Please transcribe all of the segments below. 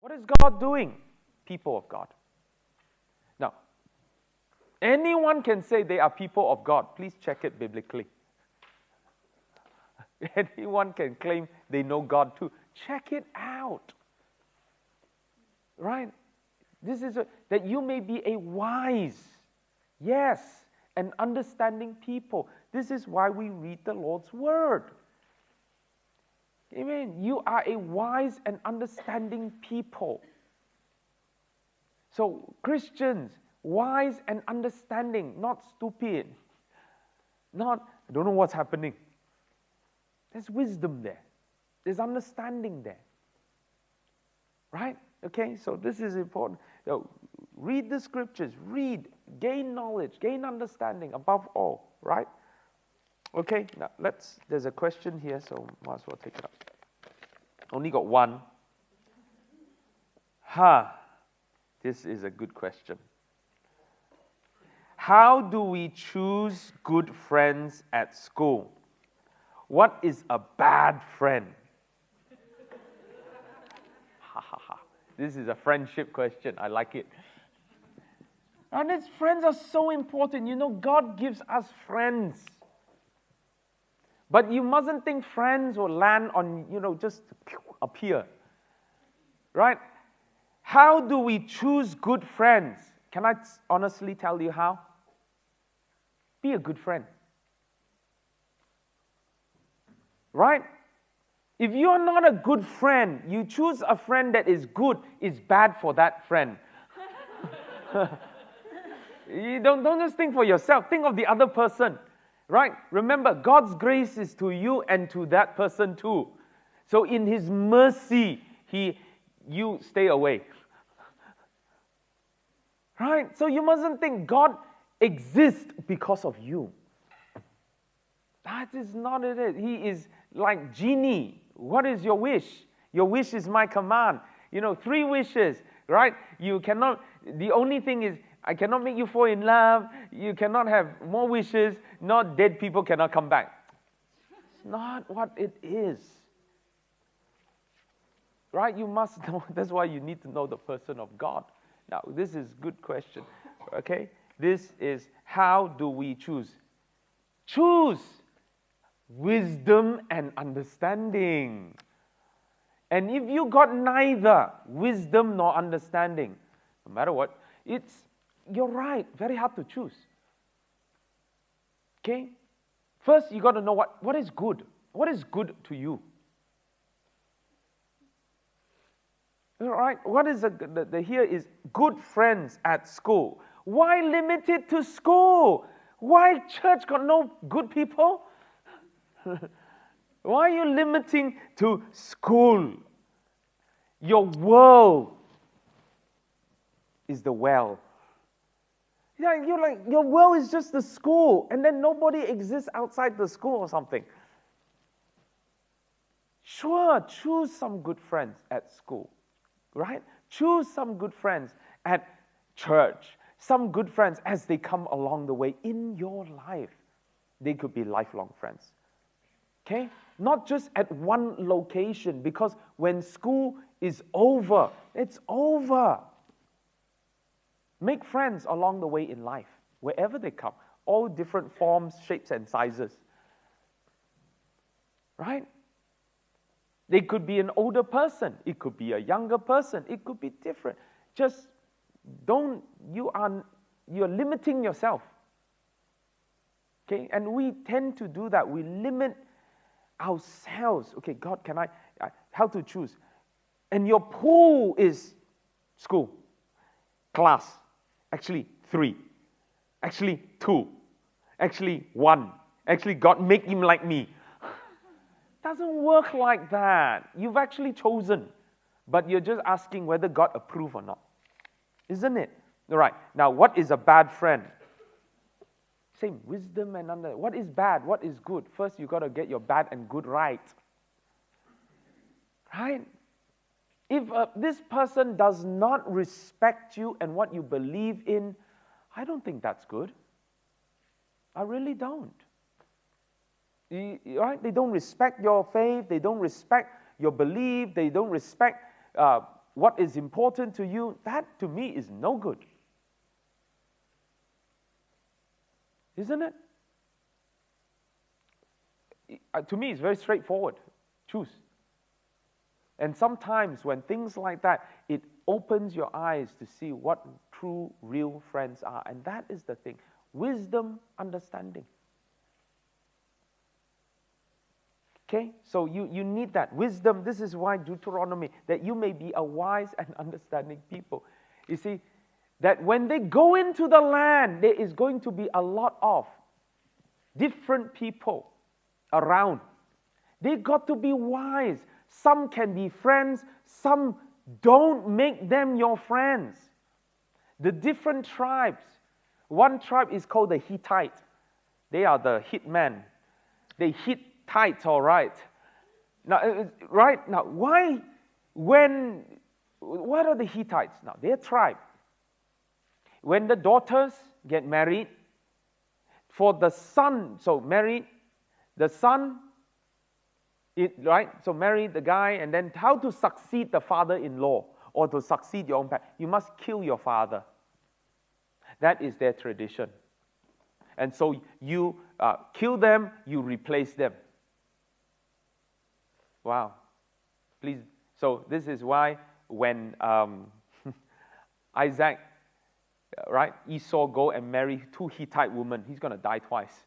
What is God doing? People of God. Now, anyone can say they are people of God. Please check it biblically. Anyone can claim they know God too. Check it out. Right? This is that you may be a wise, yes, and understanding people. This is why we read the Lord's Word. Amen. You are a wise and understanding people. So, Christians, wise and understanding, not stupid. Not, I don't know what's happening. There's wisdom there. There's understanding there. Right? Okay, so this is important. So, read the scriptures, gain knowledge, gain understanding above all, right? Okay, now there's a question here, so might as well take it up. Only got one. This is a good question. How do we choose good friends at school? What is a bad friend? This is a friendship question. I like it. And these friends are so important. You know, God gives us friends. But you mustn't think friends will land on, just appear. Right? How do we choose good friends? Can I honestly tell you how? Be a good friend. Right? If you are not a good friend, you choose a friend that is good, it's bad for that friend. You don't just think for yourself, think of the other person. Right? Remember, God's grace is to you and to that person too. So in His mercy, you stay away. Right? So you mustn't think God exists because of you. That is not it. He is like genie. What is your wish? Your wish is my command. 3 wishes, right? The only thing is, I cannot make you fall in love. You cannot have more wishes. Not dead people cannot come back. It's not what it is. Right? You must know. That's why you need to know the person of God. Now, this is a good question. Okay? This is, how do we choose? Choose wisdom and understanding. And if you got neither wisdom nor understanding, no matter what, you're right, very hard to choose. Okay? First, you got to know what is good. What is good to you? All right? What is here is good friends at school. Why limit it to school? Why church got no good people? Why are you limiting to school? Your world is the well. Yeah, you're like, your world is just the school, and then nobody exists outside the school or something. Sure, choose some good friends at school, right? Choose some good friends at church, some good friends as they come along the way in your life. They could be lifelong friends. Okay? Not just at one location, because when school is over, it's over. Make friends along the way in life, wherever they come, all different forms, shapes, and sizes. Right? They could be an older person, it could be a younger person, it could be different. Just you're limiting yourself. Okay? And we tend to do that. We limit ourselves. Okay, God, how to choose? And your pool is school, class, actually 3, actually 2, actually 1, actually God make him like me. Doesn't work like that. You've actually chosen, but you're just asking whether God approve or not. Isn't it? All right. Now, what is a bad friend? Same, wisdom and understanding. What is bad? What is good? First, you got to get your bad and good right. Right? If this person does not respect you and what you believe in, I don't think that's good. I really don't. Right? They don't respect your faith. They don't respect your belief. They don't respect what is important to you, that to me is no good. Isn't it? To me, it's very straightforward. Choose. And sometimes when things like that, it opens your eyes to see what true, real friends are. And that is the thing. Wisdom, understanding. Okay? So you need that. Wisdom, this is why Deuteronomy, that you may be a wise and understanding people. You see, that when they go into the land, there is going to be a lot of different people around. They got to be wise. Some can be friends, some don't make them your friends. The different tribes. One tribe is called the Hittites. They are the hitmen. They hit tight, all right. Now, what are the Hittites? Now, their tribe. When the daughters get married, for the son, so married, the son, so marry the guy, and then how to succeed the father-in-law or to succeed your own parent, you must kill your father. That is their tradition. And so you kill them, you replace them. Wow. Please. So this is why when Isaac, Esau go and marry 2 Hittite women, he's going to die twice.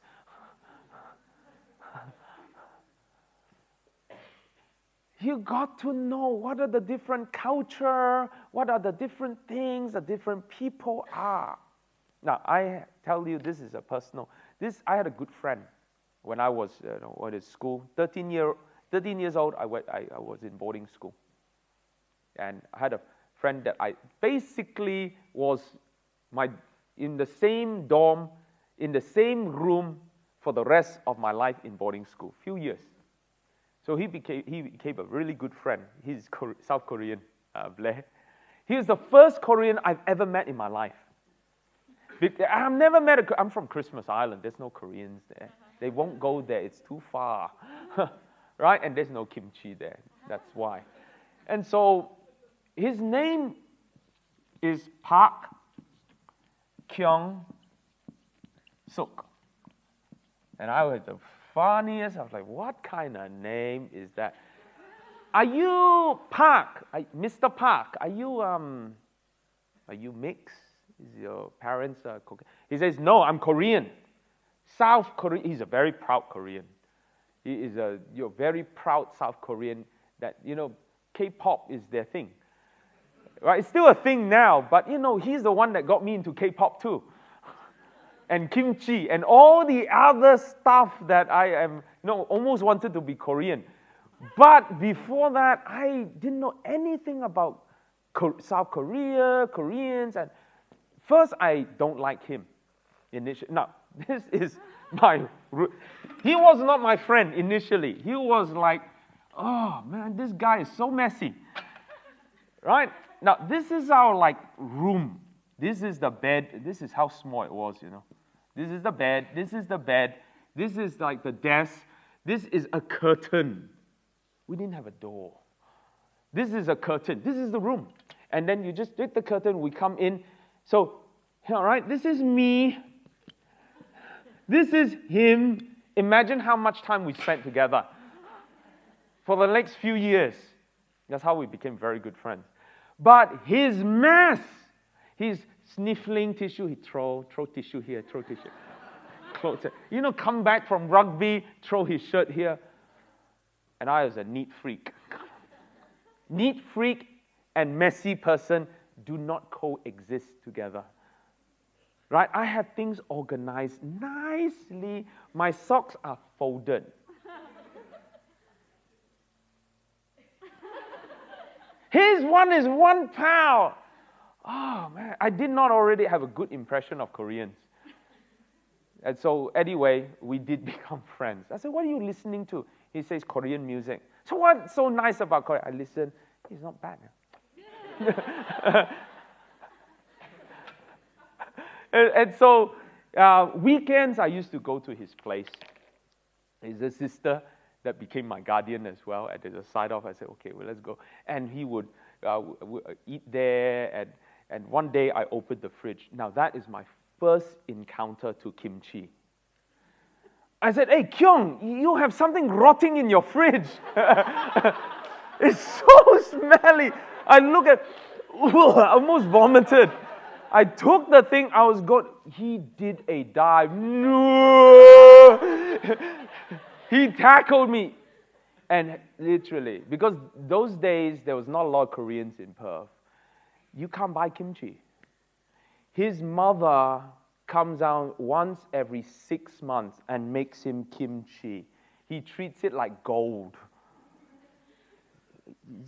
You got to know what are the different culture, what are the different things the different people are. Now, I tell you, this is a personal. I had a good friend when I was at school. 13 years old, I was in boarding school. And I had a friend that I basically was in the same dorm, in the same room for the rest of my life in boarding school, few years. So he became a really good friend. He's South Korean, Blair. He was the first Korean I've ever met in my life. I've never met I'm from Christmas Island. There's no Koreans there. They won't go there. It's too far. Right? And there's no kimchi there. That's why. And so his name is Park Kyung-suk. And I was the funniest. I was like, what kind of name is that? Are you Park? Mr. Park, are you mixed? Is your parents Korean? He says, no, I'm Korean. South Korea. He's a very proud Korean. He is you're very proud South Korean that, K-pop is their thing. Right? It's still a thing now, but, he's the one that got me into K-pop too. And kimchi and all the other stuff that I am, almost wanted to be Korean. But before that, I didn't know anything about South Korea, Koreans. And first, I don't like him initially. Now, this is he was not my friend initially. He was like, oh man, this guy is so messy. Right? Now, this is our room. This is the bed. This is how small it was, This is the bed. This is the bed. This is like the desk. This is a curtain. We didn't have a door. This is a curtain. This is the room. And then you just take the curtain. We come in. So, all right, this is me. This is him. Imagine how much time we spent together for the next few years. That's how we became very good friends. But his mess, he's sniffling tissue, he throw tissue here, throw tissue. Clothes. Come back from rugby, throw his shirt here. And I was a neat freak. Neat freak and messy person do not coexist together. Right? I have things organized nicely. My socks are folded. His one is 1 pound. Oh, man. I did not already have a good impression of Koreans. And so, anyway, we did become friends. I said, what are you listening to? He says, Korean music. So what's so nice about Korea? I listen. He's not bad. and so, weekends, I used to go to his place. His sister, that became my guardian as well. And there's a side off. I said, okay, well, let's go. And he would eat there. And one day I opened the fridge. Now that is my first encounter to kimchi. I said, hey, Kyung, you have something rotting in your fridge. It's so smelly. I look at, I almost vomited. I took the thing, I was going, he did a dive. No! He tackled me. And literally, because those days, there was not a lot of Koreans in Perth. You can't buy kimchi. His mother comes out once every 6 months and makes him kimchi. He treats it like gold.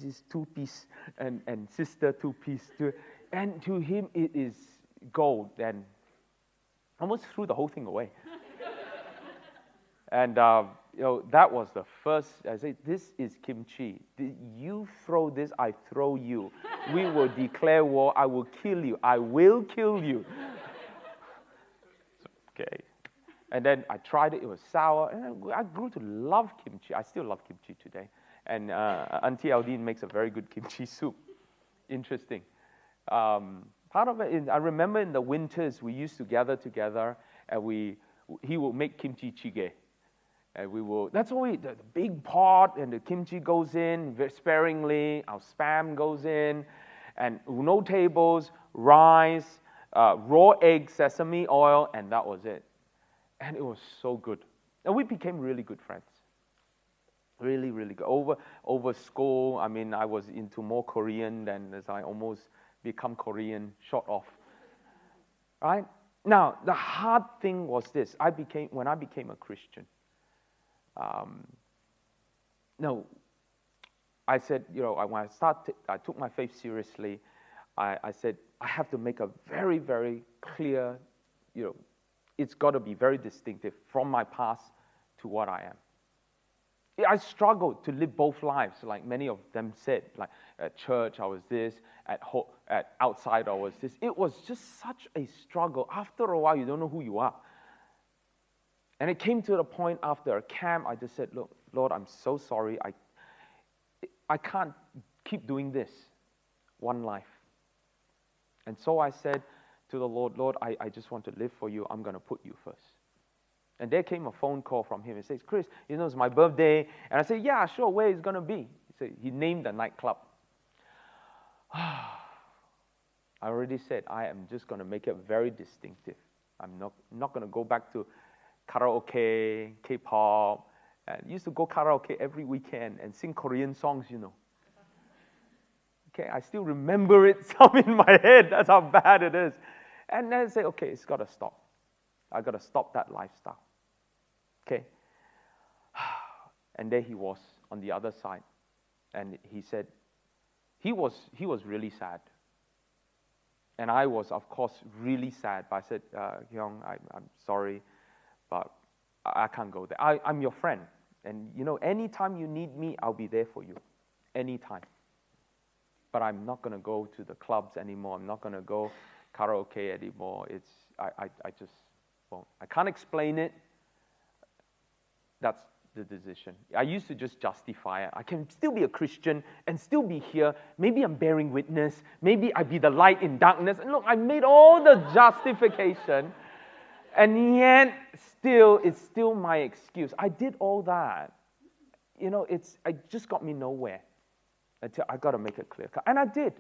Just 2-piece and sister 2-piece. And to him, it is gold. And almost threw the whole thing away. And that was the first. I said, this is kimchi. You throw this, I throw you. We will declare war. I will kill you. I will kill you. Okay. And then I tried it. It was sour. And I grew to love kimchi. I still love kimchi today. And Auntie Aldine makes a very good kimchi soup. Interesting. Part of it, I remember in the winters, we used to gather together, and he will make kimchi jjigae. And that's all the big pot, and the kimchi goes in very sparingly, our spam goes in, and no tables, rice, raw egg, sesame oil, and that was it. And it was so good. And we became really good friends. Really, really good. Over school, I mean, I was into more Korean than as I almost become Korean, short off. Right? Now, the hard thing was this. When I became a Christian, I said, when I took my faith seriously, I said, I have to make a very, very clear, it's got to be very distinctive from my past to what I am. I struggled to live both lives, like many of them said. Like at church, I was this. At outside, I was this. It was just such a struggle. After a while, you don't know who you are. And it came to the point after a camp, I just said, look, Lord, I'm so sorry. I can't keep doing this one life. And so I said to the Lord, I just want to live for you. I'm going to put you first. And there came a phone call from him. He says, Chris, it's my birthday. And I said, yeah, sure, where is it going to be? He named the nightclub. I already said, I am just going to make it very distinctive. I'm not going to go back to karaoke, K-pop. I used to go karaoke every weekend and sing Korean songs, Okay, I still remember it some in my head. That's how bad it is. And then I say, okay, it's got to stop. I got to stop that lifestyle. Okay. And there he was on the other side. And he said, he was really sad. And I was, of course, really sad. But I said, Hyung, I'm sorry, but I can't go there. I'm your friend. And, anytime you need me, I'll be there for you. Anytime. But I'm not going to go to the clubs anymore. I'm not going to go karaoke anymore. I just won't. I can't explain it. That's the decision. I used to just justify it. I can still be a Christian and still be here. Maybe I'm bearing witness. Maybe I be the light in darkness. And look, I made all the justification. And yet, it's still my excuse. I did all that. It just got me nowhere. Until I got to make it clear. And I did.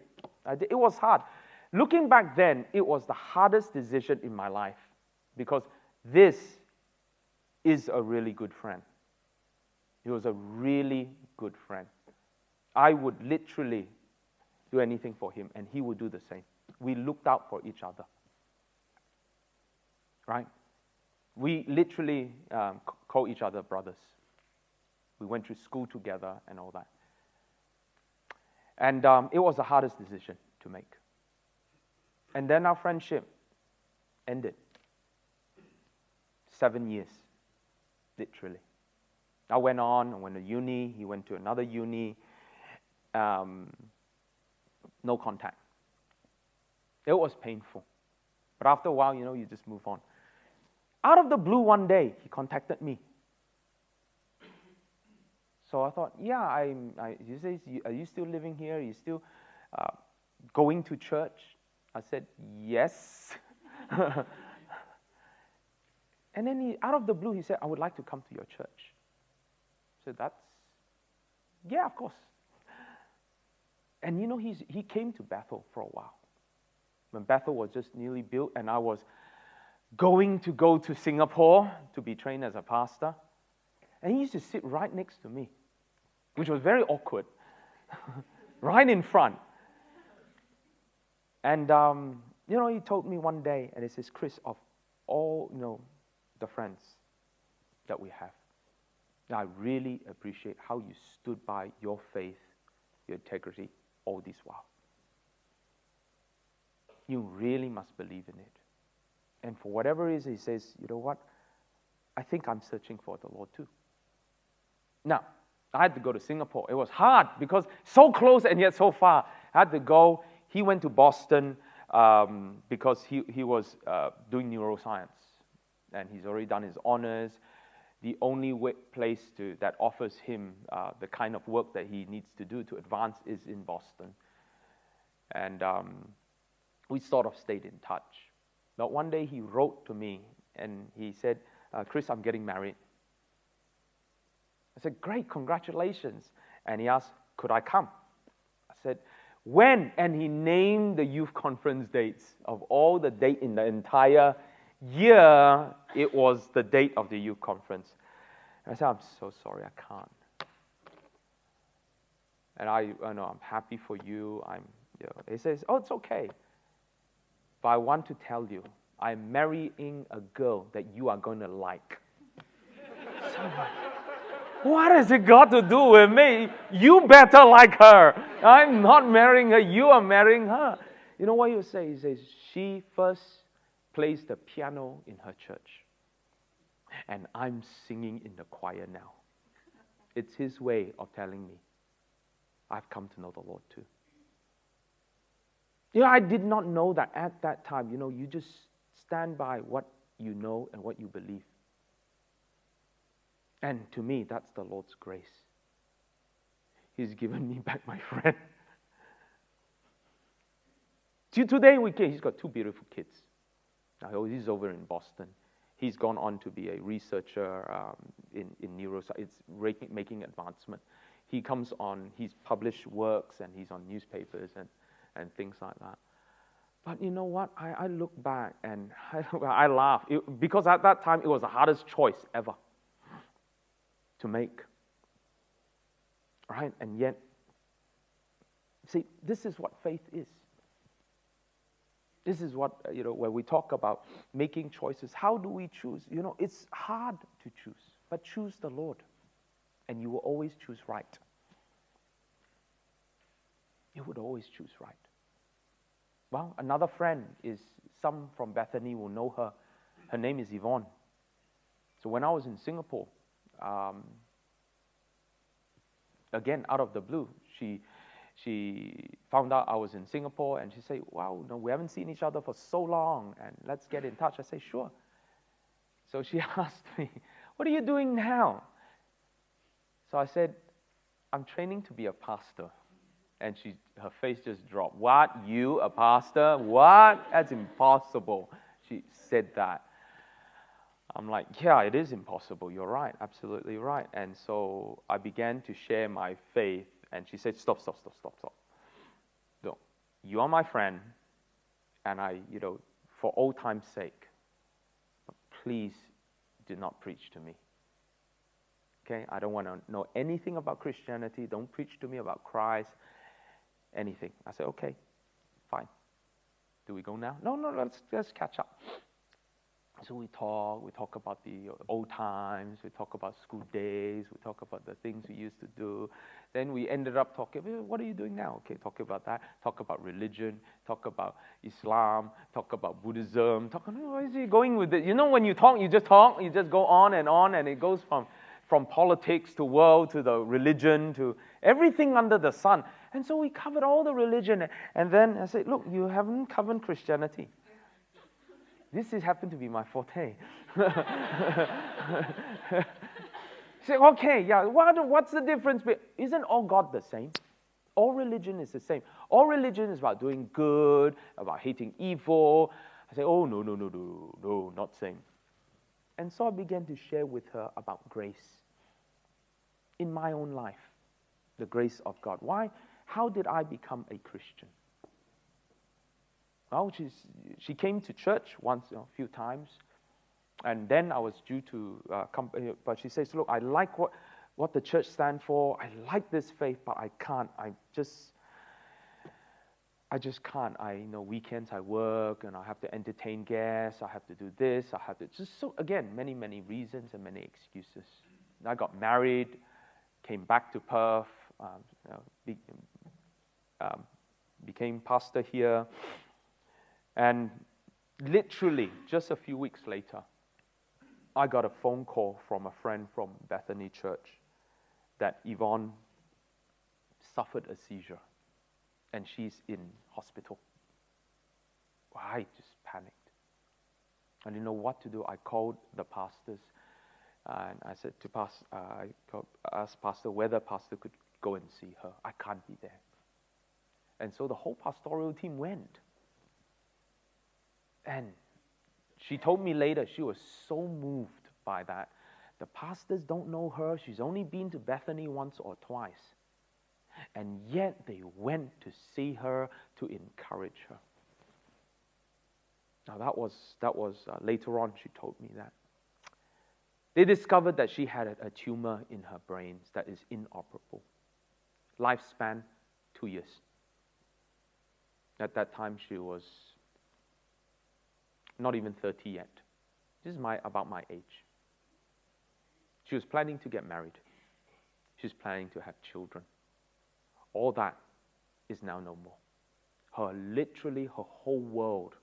It was hard. Looking back then, it was the hardest decision in my life. Because this is a really good friend. He was a really good friend. I would literally do anything for him, and he would do the same. We looked out for each other. Right? We literally call each other brothers. We went through school together and all that. And it was the hardest decision to make. And then our friendship ended. 7 years, literally. I went to uni. He went to another uni. No contact. It was painful. But after a while, you just move on. Out of the blue one day, he contacted me. So I thought, yeah, he says, are you still living here? Are you still going to church? I said, yes. And then out of the blue, he said, I would like to come to your church. So yeah, of course. And he came to Bethel for a while. When Bethel was just newly built and I was going to Singapore to be trained as a pastor. And he used to sit right next to me, which was very awkward, right in front. And, he told me one day, and he says, Chris, of all, the friends that we have, I really appreciate how you stood by your faith, your integrity, all this while. You really must believe in it. And for whatever reason, he says, you know what? I think I'm searching for the Lord too. Now, I had to go to Singapore. It was hard because so close and yet so far. I had to go. He went to Boston because he was doing neuroscience. And he's already done his honors. The only place that offers him the kind of work that he needs to do to advance is in Boston. And we sort of stayed in touch. But one day he wrote to me and he said, Chris, I'm getting married. I said, great, congratulations. And he asked, could I come? I said, when? And he named the youth conference dates. Of all the dates in the entire year, it was the date of the youth conference. And I said, I'm so sorry, I can't. And I know I'm happy for you. He says, oh, it's okay. But I want to tell you, I'm marrying a girl that you are going to like. So, what has it got to do with me? You better like her. I'm not marrying her. You are marrying her. You know what he would say? He says, she first plays the piano in her church. And I'm singing in the choir now. It's his way of telling me, I've come to know the Lord too. I did not know that at that time, you just stand by what you know and what you believe. And to me, that's the Lord's grace. He's given me back my friend. Today, he's got 2 beautiful kids. Now, he's over in Boston. He's gone on to be a researcher in neuroscience. It's making advancement. He comes on, he's published works, and he's on newspapers and things like that. But you know what? I look back and I laugh. Because at that time, it was the hardest choice ever to make. Right? And yet, see, this is what faith is. This is what, when we talk about making choices, how do we choose? It's hard to choose, but choose the Lord, and you will always choose right. You would always choose right. Well, another friend some from Bethany will know her. Her name is Yvonne. So when I was in Singapore, again, out of the blue, she found out I was in Singapore, and she said, wow, we haven't seen each other for so long, and let's get in touch. I said, sure. So she asked me, what are you doing now? So I said, I'm training to be a pastor. And her face just dropped. What? You, a pastor? What? That's impossible. She said that. I'm like, yeah, it is impossible. You're right. Absolutely right. And so I began to share my faith. And she said, stop. No, you are my friend. And for old time's sake, please do not preach to me. Okay? I don't want to know anything about Christianity. Don't preach to me about Christ. Anything. I said, okay, fine. Do we go now? No, let's catch up. So we talk about the old times, we talk about school days, we talk about the things we used to do. Then we ended up talking, what are you doing now? Okay, talk about that, talk about religion, talk about Islam, talk about Buddhism, where is he going with it? When you talk, you just go on, and it goes from politics to world to the religion to everything under the sun. And so we covered all the religion. And then I said, look, you haven't covered Christianity. This has happened to be my forte. Say, okay, yeah, what's the difference? Isn't all God the same? All religion is the same. All religion is about doing good, about hating evil. I say, oh, no, not same. And so I began to share with her about grace in my own life, the grace of God. Why? How did I become a Christian? Well, she came to church once, a few times, and then I was due to come. But she says, "Look, I like what the church stands for. I like this faith, but I can't. I just can't. Weekends I work, and I have to entertain guests. I have to do this. I have to again, many reasons and many excuses. And I got married, came back to Perth, became pastor here, and literally just a few weeks later, I got a phone call from a friend from Bethany Church that Yvonne suffered a seizure and she's in hospital. I just panicked. I didn't know what to do. I called the pastors and I said to I asked Pastor whether Pastor could go and see her. I can't be there. And so the whole pastoral team went. And she told me later she was so moved by that. The pastors don't know her. She's only been to Bethany once or twice. And yet they went to see her to encourage her. Now that was later on she told me that. They discovered that she had a tumor in her brains that is inoperable. Lifespan, 2 years. At that time she was not even 30 yet. This is about my age. She was planning to get married. She was planning to have children. All that is now no more. Literally her whole world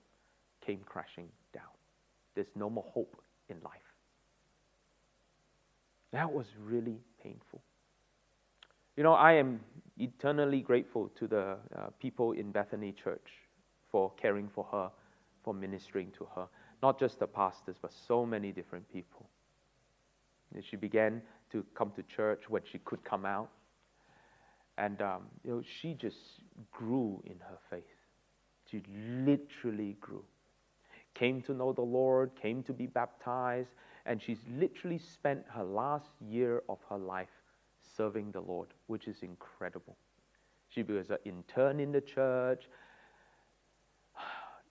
came crashing down. There's no more hope in life. That was really painful. I am eternally grateful to the people in Bethany Church for caring for her, for ministering to her. Not just the pastors, but so many different people. And she began to come to church when she could come out. And she just grew in her faith. She literally grew. Came to know the Lord, came to be baptized, and she's literally spent her last year of her life serving the Lord, which is incredible. She was an intern in the church.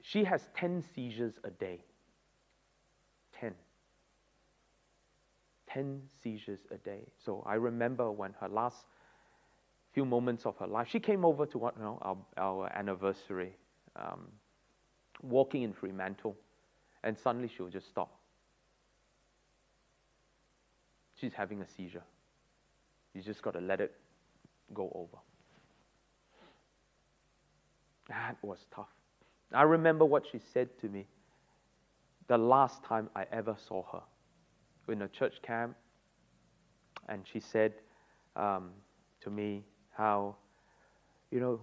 She has 10 seizures a day. 10 seizures a day. So I remember when her last few moments of her life, she came over to our anniversary, walking in Fremantle, and suddenly she would just stop. She's having a seizure. You just got to let it go over. That was tough. I remember what she said to me the last time I ever saw her in a church camp, and she said to me how, the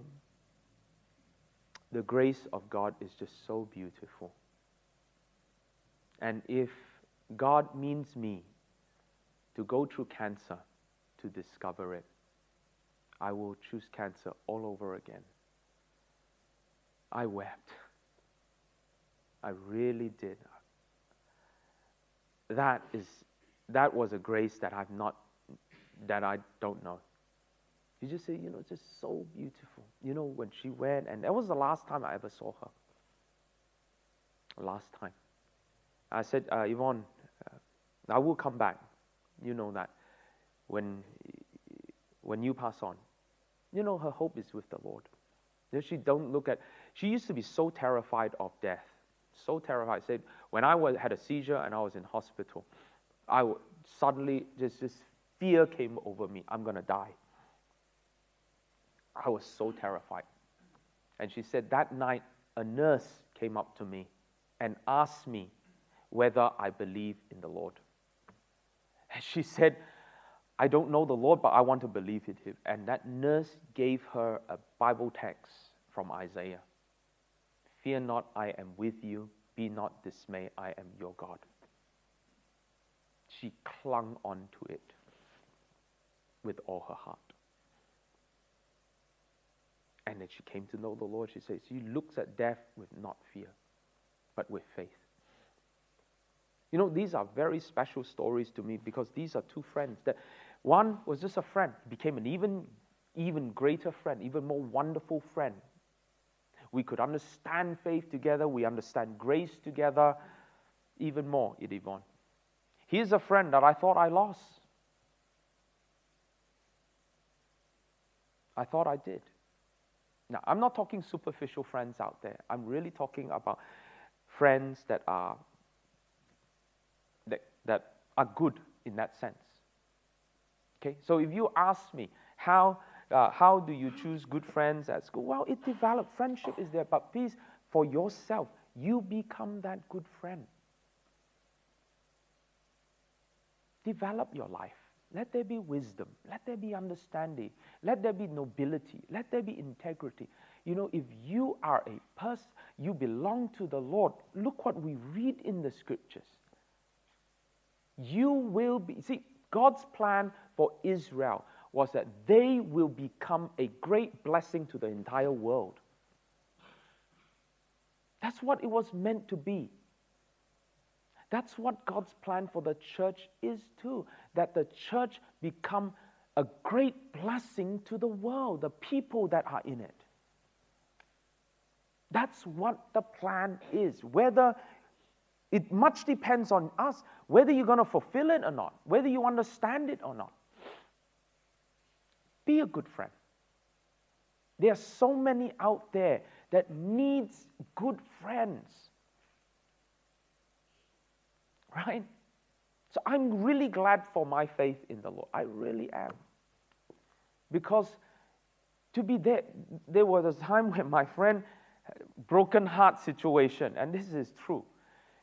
grace of God is just so beautiful. And if God means me to go through cancer to discover it, I will choose cancer all over again. I wept. I really did. That was a grace that I don't know. You just say, it's just so beautiful. When she went, and that was the last time I ever saw her. Last time. I said, Yvonne, I will come back. You know that. When you pass on. Her hope is with the Lord. She used to be so terrified of death. So terrified. I said, when I had a seizure and I was in hospital, I would suddenly, just this fear came over me. I'm going to die. I was so terrified. And she said that night, a nurse came up to me and asked me whether I believe in the Lord. And she said, I don't know the Lord, but I want to believe in Him. And that nurse gave her a Bible text from Isaiah. Fear not, I am with you. Be not dismayed, I am your God. She clung on to it. with all her heart. And then she came to know the Lord. She says, she looks at death with not fear, but with faith. You know, these are very special stories to me because these are two friends. That one was just a friend, became an even greater friend, even more wonderful friend. We could understand faith together. We understand grace together. Even more, Yvonne. Here's a friend that I thought I lost. I thought I did. Now, I'm not talking superficial friends out there. I'm really talking about friends that are good in that sense. Okay, so if you ask me, how do you choose good friends at school? Well, it develops. Friendship is there, but please, for yourself, you become that good friend. Develop your life. Let there be wisdom. Let there be understanding. Let there be nobility. Let there be integrity. You know, if you are a person, you belong to the Lord. Look what we read in the scriptures. You will be, see, God's plan for Israel was that they will become a great blessing to the entire world. That's what it was meant to be. That's what God's plan for the church is too, that the church become a great blessing to the world, the people that are in it. That's what the plan is. Whether it much depends on us, whether you're going to fulfill it or not, whether you understand it or not. Be a good friend. There are so many out there that needs good friends. Right? So I'm really glad for my faith in the Lord. I really am. Because to be there was a time when my friend had a broken heart situation, and this is true.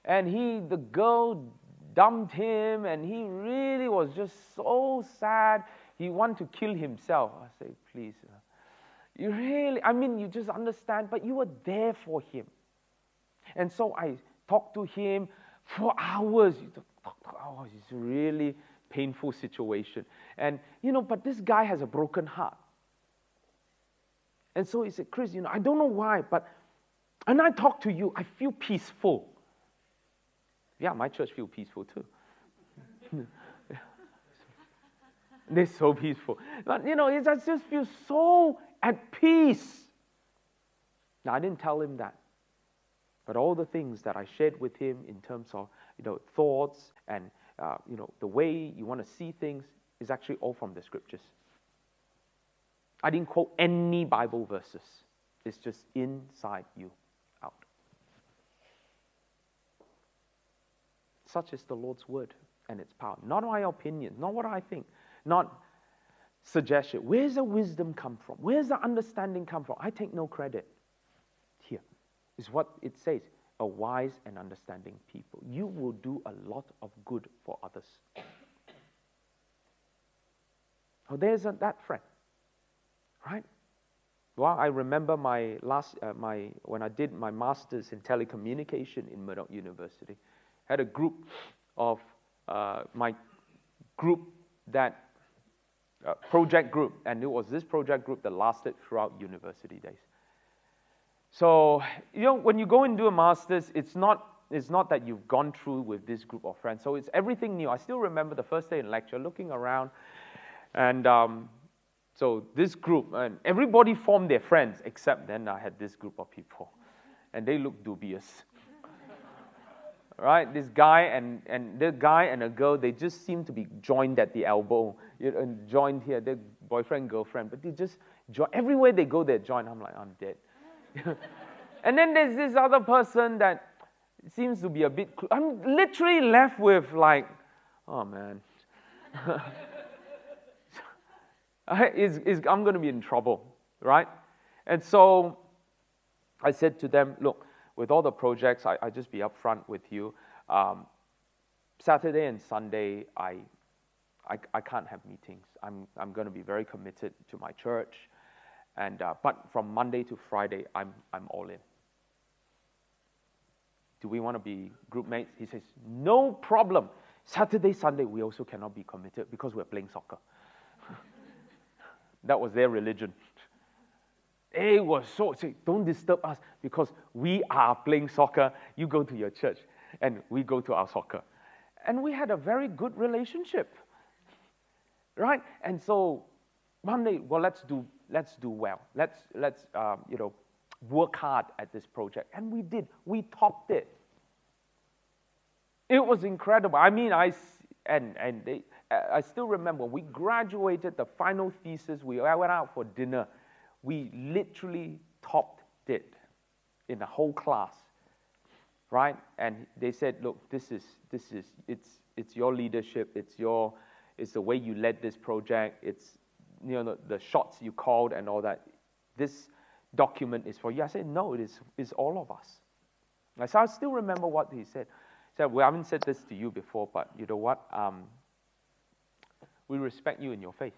And the girl dumped him, and he really was just so sad. He wanted to kill himself. I say, please, you really, you just understand, but you were there for him. And so I talked to him for hours. It's a really painful situation. And, but this guy has a broken heart. And so he said, Chris, I don't know why, and I talk to you, I feel peaceful. Yeah, my church feels peaceful too. They're so peaceful. But, it just feels so at peace. Now, I didn't tell him that. But all the things that I shared with him in terms of, thoughts and, the way you want to see things is actually all from the scriptures. I didn't quote any Bible verses. It's just inside you, out. Such is the Lord's word and its power. Not my opinion, not what I think, not suggestion. Where's the wisdom come from? Where's the understanding come from? I take no credit. Here is what it says. A wise and understanding people. You will do a lot of good for others. Oh, there's that friend. Right? Well, I remember when I did my master's in telecommunication in Murdoch University, I had a group of my group that project group, and it was this project group that lasted throughout university days. So, when you go and do a master's, it's not that you've gone through with this group of friends. So it's everything new. I still remember the first day in lecture, looking around, and so this group, and everybody formed their friends, except then I had this group of people, and they looked dubious. Right? This guy and a girl, they just seem to be joined at the elbow, and joined here, they're boyfriend, girlfriend, but they just join. Everywhere they go, they join. I'm like, I'm dead. And then there's this other person that seems to be a bit, I'm literally left with like, oh man. I'm going to be in trouble, right? And so I said to them, look, with all the projects, I just be upfront with you. Saturday and Sunday, I can't have meetings. I'm going to be very committed to my church, and but from Monday to Friday, I'm all in. Do we want to be group mates? He says, no problem. Saturday, Sunday, we also cannot be committed because we're playing soccer. That was their religion. They were so, say, don't disturb us because we are playing soccer. You go to your church and we go to our soccer. And we had a very good relationship, right? And so one day, well, let's do well. Let's work hard at this project. And we did. We topped it. It was incredible. I mean, I still remember we graduated the final thesis. We went out for dinner. We literally topped it in the whole class, right? And they said, "Look, it's your leadership. It's the way you led this project. It's the shots you called and all that. This document is for you." I said, "No, it's all of us." So I still remember what he said. He said, "We haven't said this to you before, but you know what? We respect you in your faith.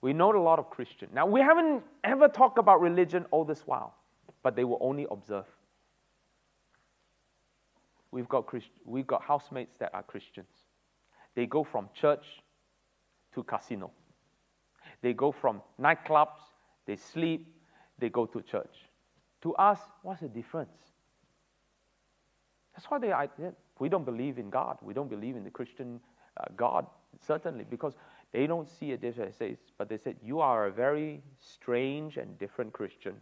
We know a lot of Christians. Now, we haven't ever talked about religion all this while, but they will only observe. We've got housemates that are Christians. They go from church to casino. They go from nightclubs, they sleep, they go to church. To us, what's the difference?" That's why we don't believe in God. We don't believe in the Christian God, certainly, because they don't see it this way. But they said, "You are a very strange and different Christian."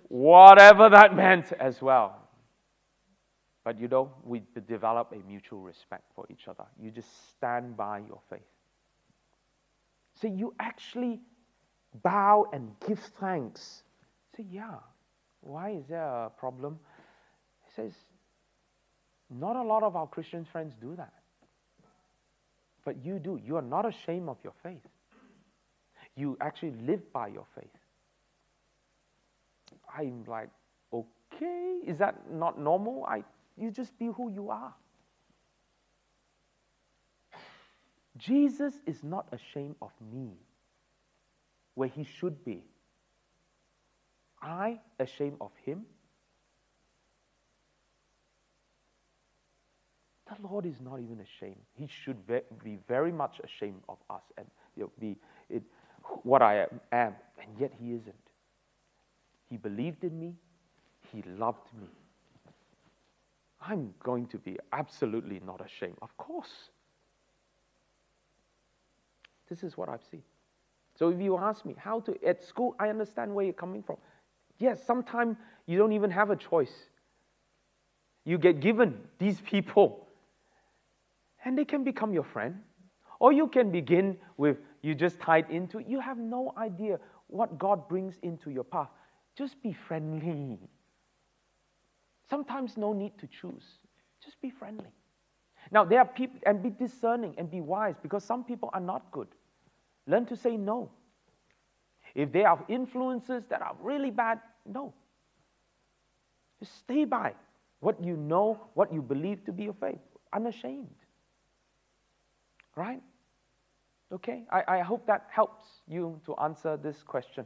Whatever that meant as well. But we develop a mutual respect for each other. You just stand by your faith. So you actually bow and give thanks. Say, "Yeah, why is there a problem?" He says, "Not a lot of our Christian friends do that. But you do. You are not ashamed of your faith. You actually live by your faith." I'm like, okay, is that not normal? You just be who you are. Jesus is not ashamed of me, where he should be. I ashamed of him? The Lord is not even ashamed. He should be very much ashamed of us and be what I am, and yet he isn't. He believed in me. He loved me. I'm going to be absolutely not ashamed. Of course. This is what I've seen. So if you ask me how to, at school, I understand where you're coming from. Yes, sometimes you don't even have a choice. You get given these people, and they can become your friend. Or you can begin with, you just tied into it. You have no idea what God brings into your path. Just be friendly. Sometimes no need to choose. Just be friendly. Now, there are people, and be discerning and be wise, because some people are not good. Learn to say no. If there are influences that are really bad, no. Just stay by what you know, what you believe to be your faith. Unashamed. Right? Okay? I hope that helps you to answer this question.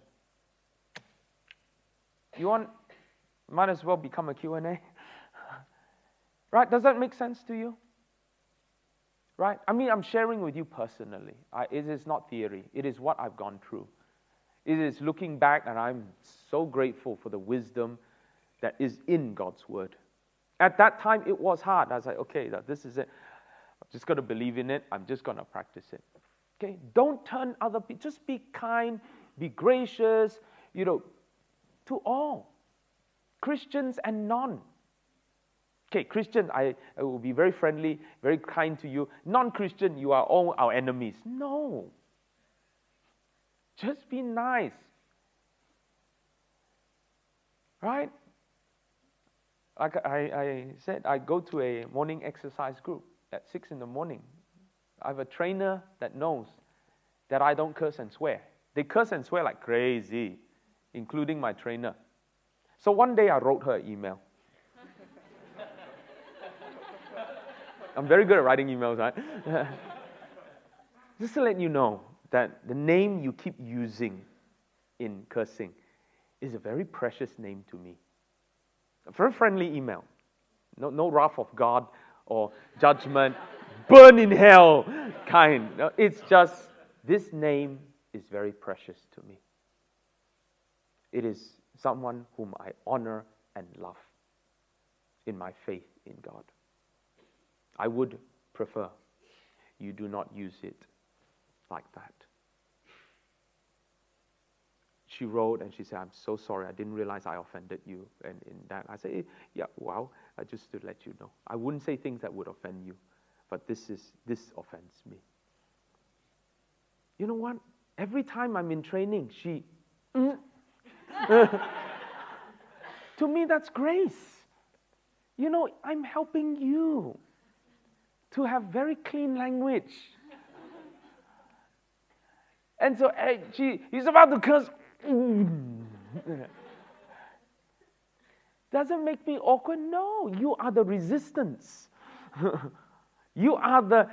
Might as well become a Q&A. Right? Does that make sense to you? Right? I mean, I'm sharing with you personally. It is not theory. It is what I've gone through. It is looking back, and I'm so grateful for the wisdom that is in God's Word. At that time, it was hard. I was like, okay, this is it. I'm just going to believe in it. I'm just going to practice it. Okay? Don't turn other people. Just be kind. Be gracious. To all. Christians and non. Okay, Christian, I will be very friendly, very kind to you. Non-Christian, you are all our enemies. No. Just be nice. Right? Like I said, I go to a morning exercise group at 6 in the morning. I have a trainer that knows that I don't curse and swear. They curse and swear like crazy, including my trainer. So one day I wrote her an email. I'm very good at writing emails, right? Just to let you know that the name you keep using in cursing is a very precious name to me. A very friendly email. No wrath of God or judgment, burn in hell kind. No, it's just This name is very precious to me. It is someone whom I honor and love in my faith in God. I would prefer you do not use it like that. She wrote and she said, I'm so sorry, I didn't realize I offended you. And in that, I said, yeah, well, just to let you know. I wouldn't say things that would offend you, but this offends me. You know what? Every time I'm in training, she... To me, that's grace. You know, I'm helping you to have very clean language. And so he's about to curse. Doesn't make me awkward? No, you are the resistance. You are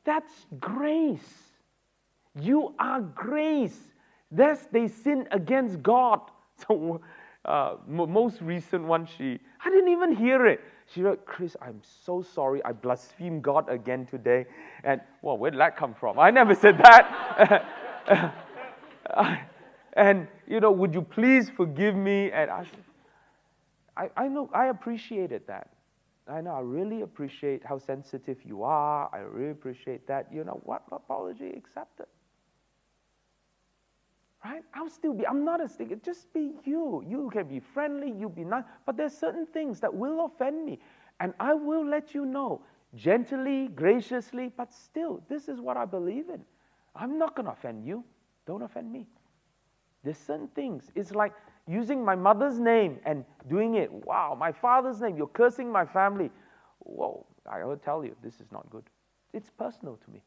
that's grace. You are grace. They sin against God. So, most recent one, I didn't even hear it. She wrote, Chris, I'm so sorry. I blasphemed God again today. And, well, where did that come from? I never said that. And, would you please forgive me? And I know, I appreciated that. I know, I really appreciate how sensitive you are. I really appreciate that. You know what? Apology accepted. Right? I'm not a sticker. Just be you. You can be friendly, you be nice. But there's certain things that will offend me. And I will let you know, gently, graciously, but still, this is what I believe in. I'm not going to offend you. Don't offend me. There's certain things. It's like using my mother's name and doing it. Wow, my father's name. You're cursing my family. Whoa, I will tell you, this is not good. It's personal to me.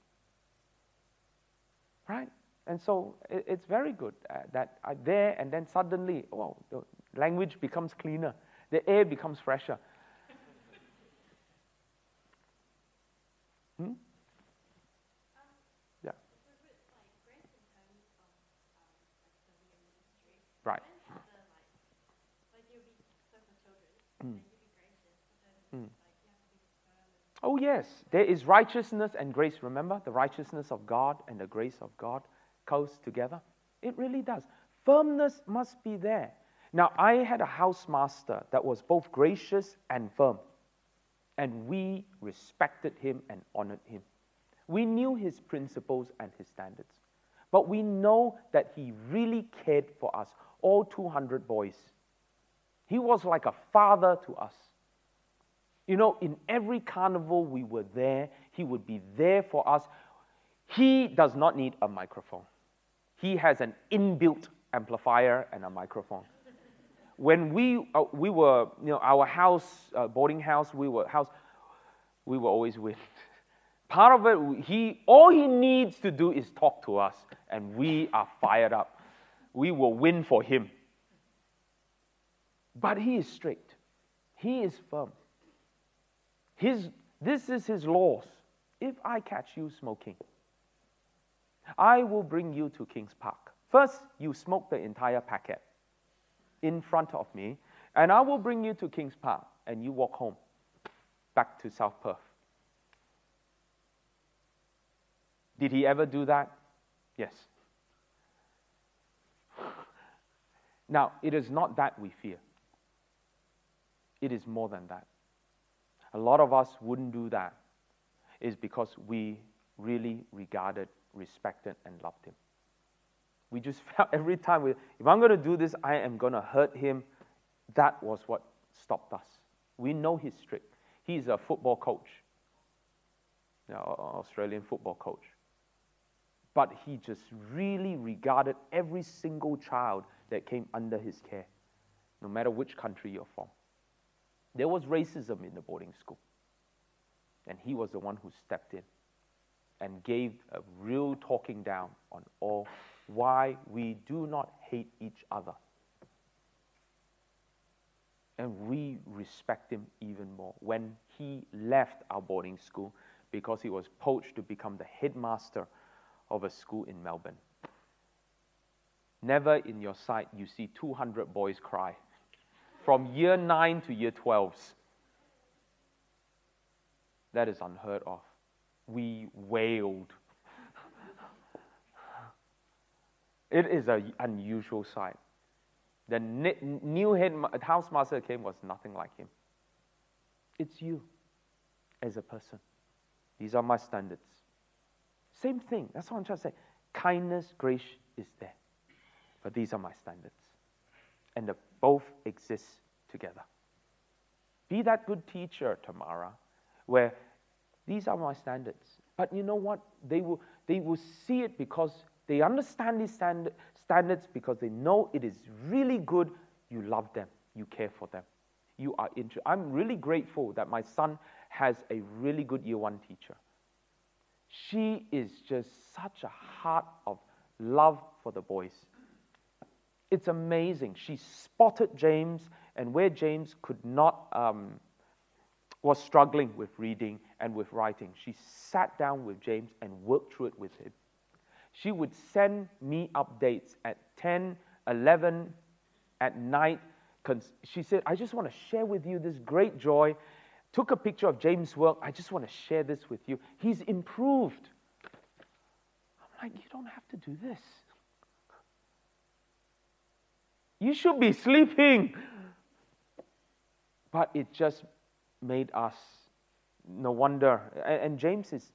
Right? And so it's very good that I'm there, and then suddenly, the language becomes cleaner. The air becomes fresher. Yeah. Right. Oh yes, there is righteousness and grace. Remember, the righteousness of God and the grace of God goes together. It really does. Firmness must be there. Now, I had a housemaster that was both gracious and firm, and we respected him and honored him. We knew his principles and his standards, but we know that he really cared for us, all 200 boys. He was like a father to us. In every carnival we were there, he would be there for us. He does not need a microphone. He has an inbuilt amplifier and a microphone. When we were, our house, boarding house, we were always with. Part of it, all he needs to do is talk to us, and we are fired up. We will win for him. But he is strict. He is firm. This is his laws. If I catch you smoking, I will bring you to King's Park. First, you smoke the entire packet in front of me, and I will bring you to King's Park, and you walk home, back to South Perth. Did he ever do that? Yes. Now, it is not that we fear. It is more than that. A lot of us wouldn't do that. It's because we really regarded, respected, and loved him. We just felt every time, if I'm going to do this, I am going to hurt him. That was what stopped us. We know he's strict. He's a football coach, Australian football coach. But he just really regarded every single child that came under his care, no matter which country you're from. There was racism in the boarding school. And he was the one who stepped in and gave a real talking down on all why we do not hate each other. And we respect him even more. When he left our boarding school, because he was poached to become the headmaster of a school in Melbourne. Never in your sight you see 200 boys cry. From year 9 to year 12. That is unheard of. We wailed. It is an unusual sight. The new housemaster came was nothing like him. It's you as a person. These are my standards. Same thing. That's what I'm trying to say. Kindness, grace is there. But these are my standards. And they both exist together. Be that good teacher, Tamara, where these are my standards. But you know what? They will see it because they understand these standards because they know it is really good. You love them. You care for them. You are interested. I'm really grateful that my son has a really good year 1 teacher. She is just such a heart of love for the boys. It's amazing. She spotted James, and where James could not, was struggling with reading and with writing, she sat down with James and worked through it with him. She would send me updates at 10, 11 at night. She said, I just want to share with you this great joy. Took a picture of James' work. I just want to share this with you. He's improved. I'm like, you don't have to do this. You should be sleeping. But it just made us, no wonder. And James has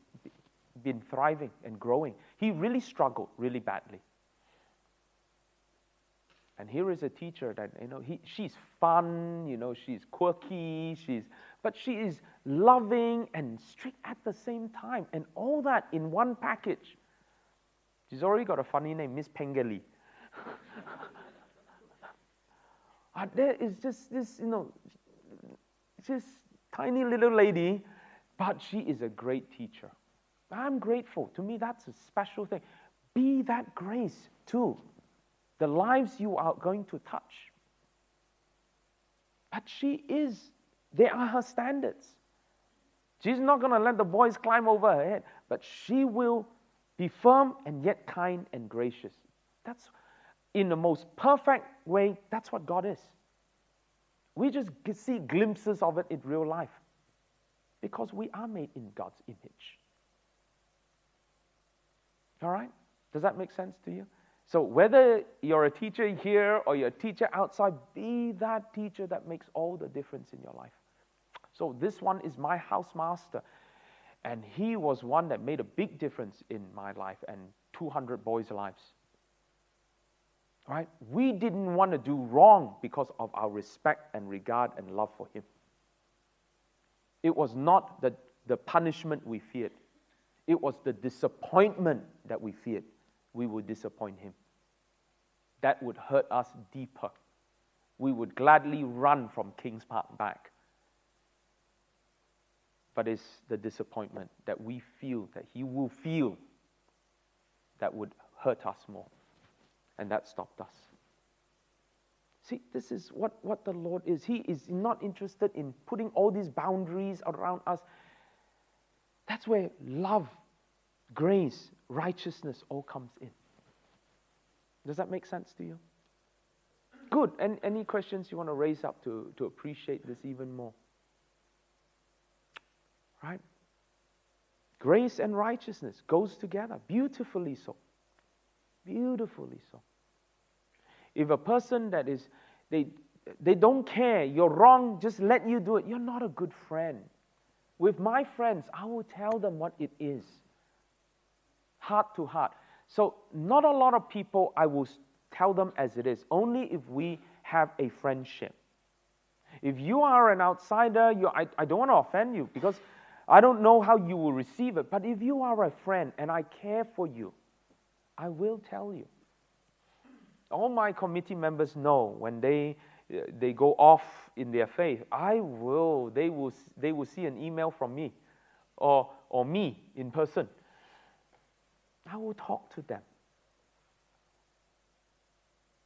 been thriving and growing. He really struggled really badly. And here is a teacher that, she's fun, she's quirky, but she is loving and strict at the same time. And all that in one package. She's already got a funny name, Miss Pengeli. There is just this, just tiny little lady, but she is a great teacher. I'm grateful. To me, that's a special thing. Be that grace too. The lives you are going to touch. But they are her standards. She's not going to let the boys climb over her head, but she will be firm and yet kind and gracious. That's, in the most perfect way, that's what God is. We just see glimpses of it in real life because we are made in God's image. All right? Does that make sense to you? So whether you're a teacher here or you're a teacher outside, be that teacher that makes all the difference in your life. So this one is my housemaster, and he was one that made a big difference in my life and 200 boys' lives. Right? We didn't want to do wrong because of our respect and regard and love for him. It was not the punishment we feared. It was the disappointment that we feared. We would disappoint him. That would hurt us deeper. We would gladly run from King's Park back. But it's the disappointment that we feel, that he will feel, that would hurt us more. And that stopped us. See, this is what the Lord is. He is not interested in putting all these boundaries around us. That's where love, grace, righteousness all comes in. Does that make sense to you? Good. And any questions you want to raise up to appreciate this even more? Right? Grace and righteousness goes together, beautifully so. Beautifully so. If a person that is, they don't care, you're wrong, just let you do it, you're not a good friend. With my friends, I will tell them what it is. Heart to heart. So not a lot of people I will tell them as it is, only if we have a friendship. If you are an outsider, I don't want to offend you because I don't know how you will receive it. But if you are a friend and I care for you, I will tell you. All my committee members know when they go off in their faith, they will see an email from me or me in person. I will talk to them.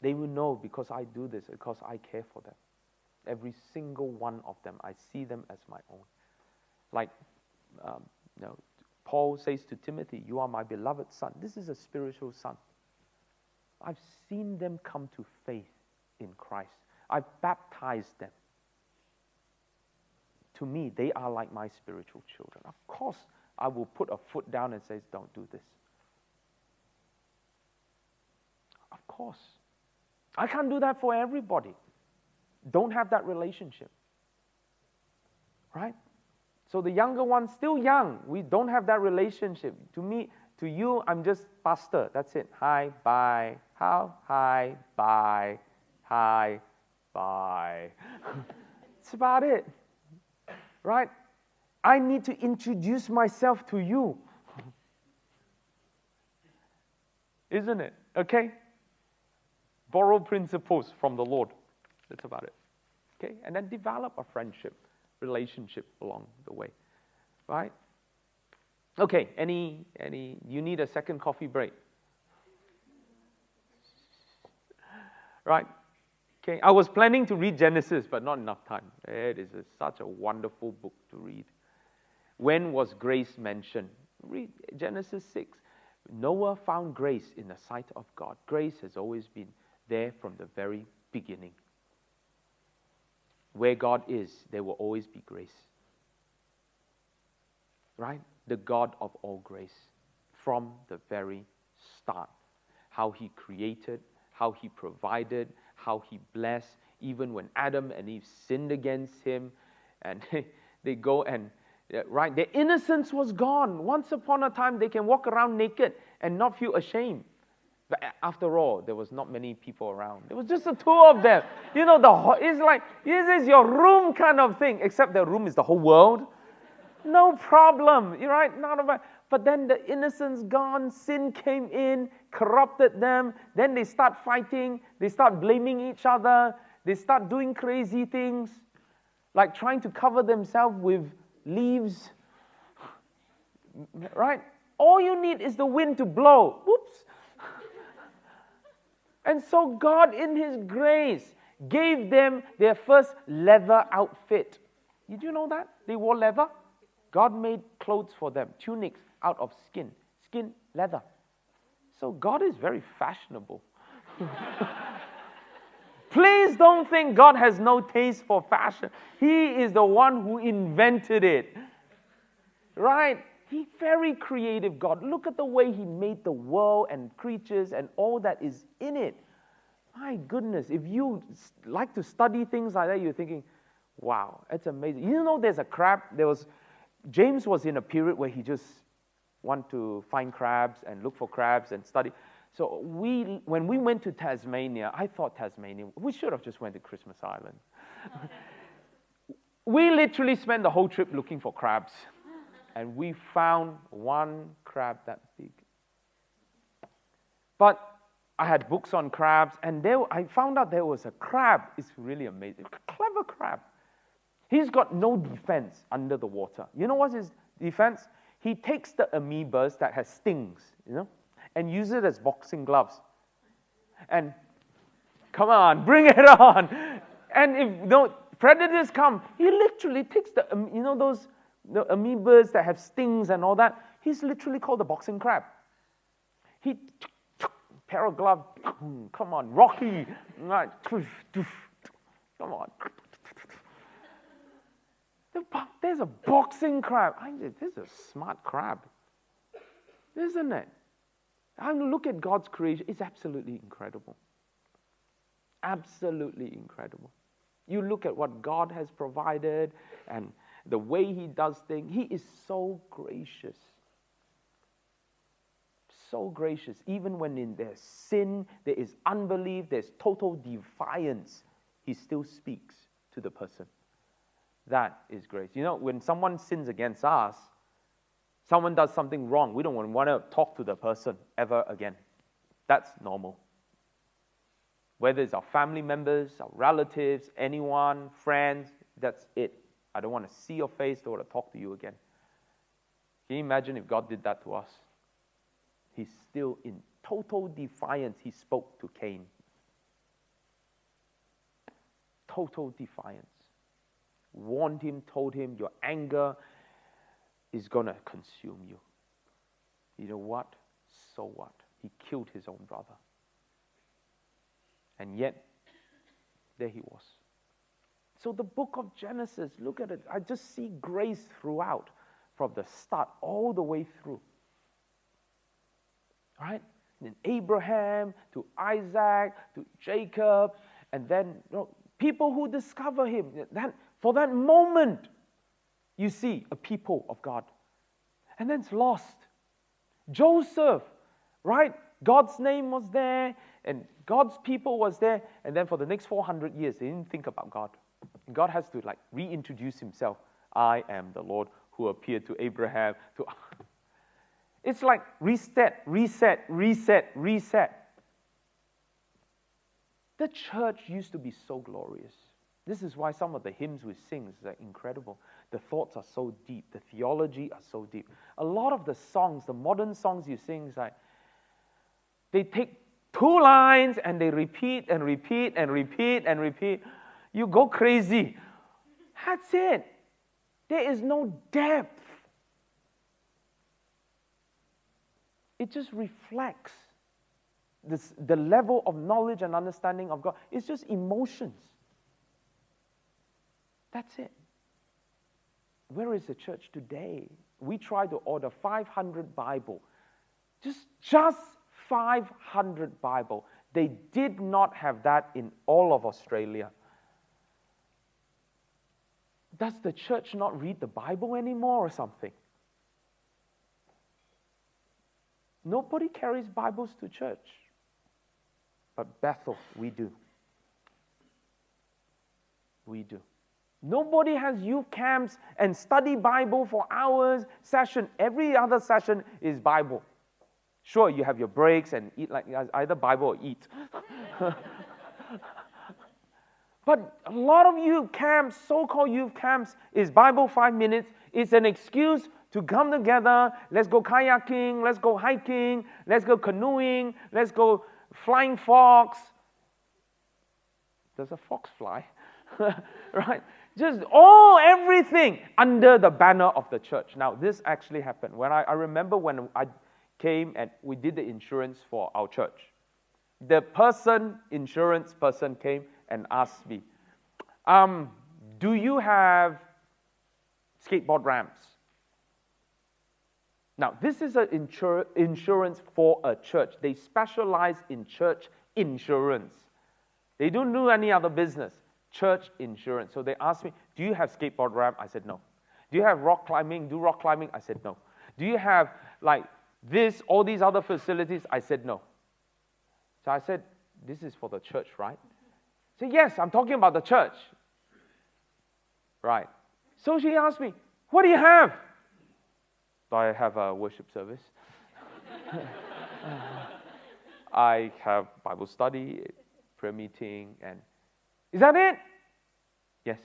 They will know because I do this, because I care for them. Every single one of them, I see them as my own. Like Paul says to Timothy, you are my beloved son. This is a spiritual son. I've seen them come to faith in Christ. I've baptized them. To me, they are like my spiritual children. Of course, I will put a foot down and say, don't do this. course. I can't do that for everybody. Don't have that relationship. Right? So the younger ones, still young, we don't have that relationship. To me, to you, I'm just pastor. That's it. Hi, bye. How? Hi, bye. Hi, bye. That's about it. Right? I need to introduce myself to you. Isn't it? Okay? Borrow principles from the Lord. That's about it. Okay? And then develop a friendship, relationship along the way. Right? Okay, you need a second coffee break? Right? Okay, I was planning to read Genesis, but not enough time. It is such a wonderful book to read. When was grace mentioned? Read Genesis 6. Noah found grace in the sight of God. Grace has always been there from the very beginning. Where God is, there will always be grace. Right? The God of all grace. From the very start. How He created, how He provided, how He blessed. Even when Adam and Eve sinned against Him, and they go and, right, their innocence was gone. Once upon a time, they can walk around naked and not feel ashamed. But after all, there was not many people around. There was just the two of them. You know, it's like, this is your room kind of thing, except the room is the whole world. No problem, right? Not about. But then the innocence gone, sin came in, corrupted them. Then they start fighting. They start blaming each other. They start doing crazy things, like trying to cover themselves with leaves. Right? All you need is the wind to blow. Whoops. And so God, in His grace, gave them their first leather outfit. Did you know that? They wore leather. God made clothes for them, tunics out of skin, leather. So God is very fashionable. Please don't think God has no taste for fashion. He is the one who invented it. Right? He's very creative God. Look at the way He made the world and creatures and all that is in it. My goodness, if you like to study things like that, you're thinking, wow, it's amazing. You know, there's a crab. James was in a period where he just wanted to find crabs and look for crabs and study. So when we went to Tasmania, I thought Tasmania, we should have just went to Christmas Island. We literally spent the whole trip looking for crabs. And we found one crab that big. But I had books on crabs, and I found out there was a crab. It's really amazing. A clever crab. He's got no defense under the water. You know what's his defense? He takes the amoebas that has stings, and uses it as boxing gloves. And come on, bring it on. And if predators come, he literally takes the amoebas that have stings and all that. He's literally called the boxing crab. He pair of gloves. Come on, Rocky. Come on. There's a boxing crab. This is a smart crab, isn't it? I mean, look at God's creation. It's absolutely incredible. Absolutely incredible. You look at what God has provided and the way He does things. He is so gracious. So gracious. Even when in there's sin, there is unbelief, there's total defiance, He still speaks to the person. That is grace. You know, when someone sins against us, someone does something wrong, we don't want to talk to the person ever again. That's normal. Whether it's our family members, our relatives, anyone, friends, that's it. I don't want to see your face, don't want to talk to you again. Can you imagine if God did that to us? He's still in total defiance. He spoke to Cain. Total defiance. Warned him, told him, your anger is going to consume you. You know what? So what? He killed his own brother. And yet, there he was. So the book of Genesis, look at it. I just see grace throughout, from the start all the way through. Right? then Abraham, to Isaac, to Jacob, and then people who discover him. For that moment, you see a people of God. And then it's lost. Joseph, right? God's name was there, and God's people was there, and then for the next 400 years, they didn't think about God. And God has to reintroduce himself. I am the Lord who appeared to Abraham. It's like reset, reset, reset, reset. The church used to be so glorious. This is why some of the hymns we sing is incredible. The thoughts are so deep. The theology are so deep. A lot of the songs, the modern songs you sing, is they take 2 lines and they repeat and repeat and repeat and repeat. You go crazy. That's it. There is no depth. It just reflects the level of knowledge and understanding of God. It's just emotions. That's it. Where is the church today? We try to order 500 Bible. Just 500 Bible. They did not have that in all of Australia. Does the church not read the Bible anymore or something? Nobody carries Bibles to church. But Bethel, we do. We do. Nobody has youth camps and study Bible for hours, session. Every other session is Bible. Sure, you have your breaks and eat either Bible or eat. But a lot of youth camps, so-called youth camps, is Bible 5 minutes. It's an excuse to come together. Let's go kayaking, let's go hiking, let's go canoeing, let's go flying fox. Does a fox fly? Right? Just everything under the banner of the church. Now, this actually happened. I remember when I came and we did the insurance for our church. The insurance person came and asked me, do you have skateboard ramps? Now, this is an insurance for a church. They specialize in church insurance. They don't do any other business. Church insurance. So they asked me, do you have skateboard ramp? I said, no. Do you have rock climbing? Do rock climbing? I said, no. Do you have all these other facilities? I said, no. So I said, this is for the church, right? I said, yes, I'm talking about the church. Right. So she asked me, what do you have? Do I have a worship service? I have Bible study, prayer meeting, and is that it? Yes.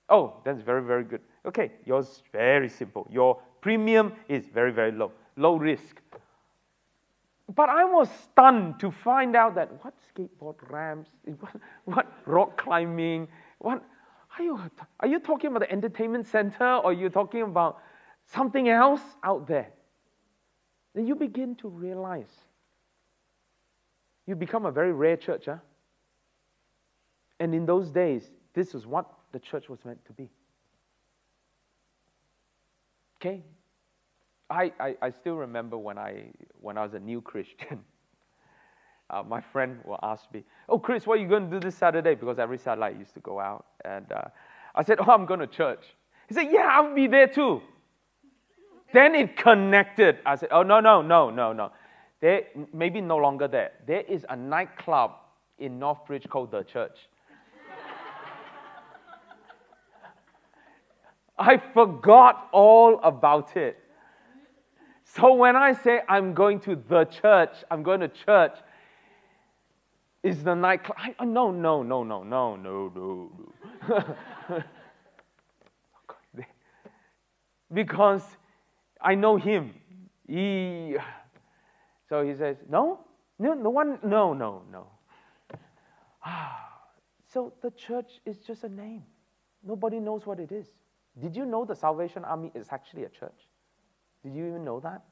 Oh, that's very, very good. Okay, yours is very simple. Your premium is very, very low. Low risk. But I was stunned to find out that what skateboard ramps, what rock climbing, what are you talking about the entertainment center, or are you talking about something else out there? Then you begin to realize you become a very rare church, huh? And in those days, this is what the church was meant to be. Okay? I still remember when I was a new Christian, my friend will ask me, oh, Chris, what are you going to do this Saturday? Because every Saturday I used to go out. And I said, oh, I'm going to church. He said, yeah, I'll be there too. Then it connected. I said, oh, no. There, maybe no longer there. There is a nightclub in Northbridge called The Church. I forgot all about it. So when I say I'm going to the church, I'm going to church, is the nightclub? No. Because I know him. So he says, no. So the church is just a name. Nobody knows what it is. Did you know the Salvation Army is actually a church? Did you even know that?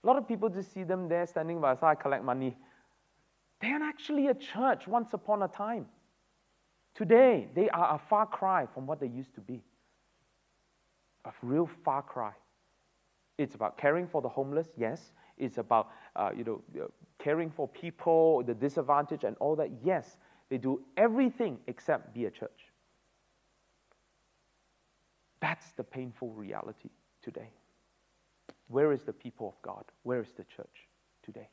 A lot of people just see them there standing by the side, collect money. They are actually a church once upon a time. Today, they are a far cry from what they used to be. A real far cry. It's about caring for the homeless, yes. It's about, caring for people, the disadvantaged and all that. Yes, they do everything except be a church. That's the painful reality today. Where is the people of God? Where is the church today?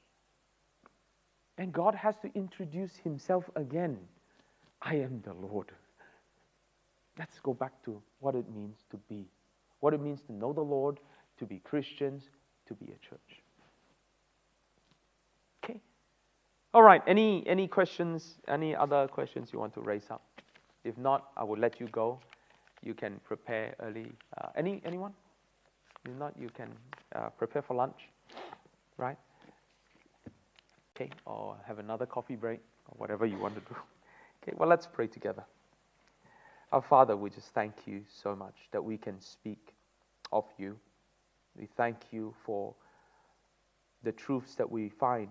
And God has to introduce himself again. I am the Lord. Let's go back to what it means to be. What it means to know the Lord, to be Christians, to be a church. Okay. All right. Any questions? Any other questions you want to raise up? If not, I will let you go. You can prepare early. Anyone? If not, you can prepare for lunch, right? Okay, or have another coffee break, or whatever you want to do. Okay, well, let's pray together. Our Father, we just thank you so much that we can speak of you. We thank you for the truths that we find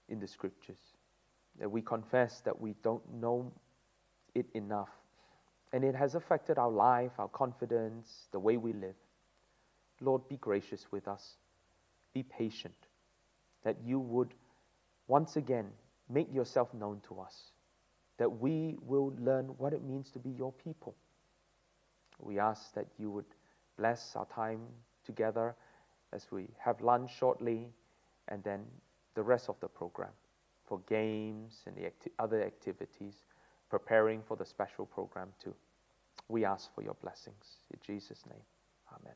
in the Scriptures, that we confess that we don't know it enough. And it has affected our life, our confidence, the way we live. Lord, be gracious with us. Be patient, that you would once again make yourself known to us, that we will learn what it means to be your people. We ask that you would bless our time together as we have lunch shortly, and then the rest of the program for games and the other activities, preparing for the special program too. We ask for your blessings. In Jesus' name, amen.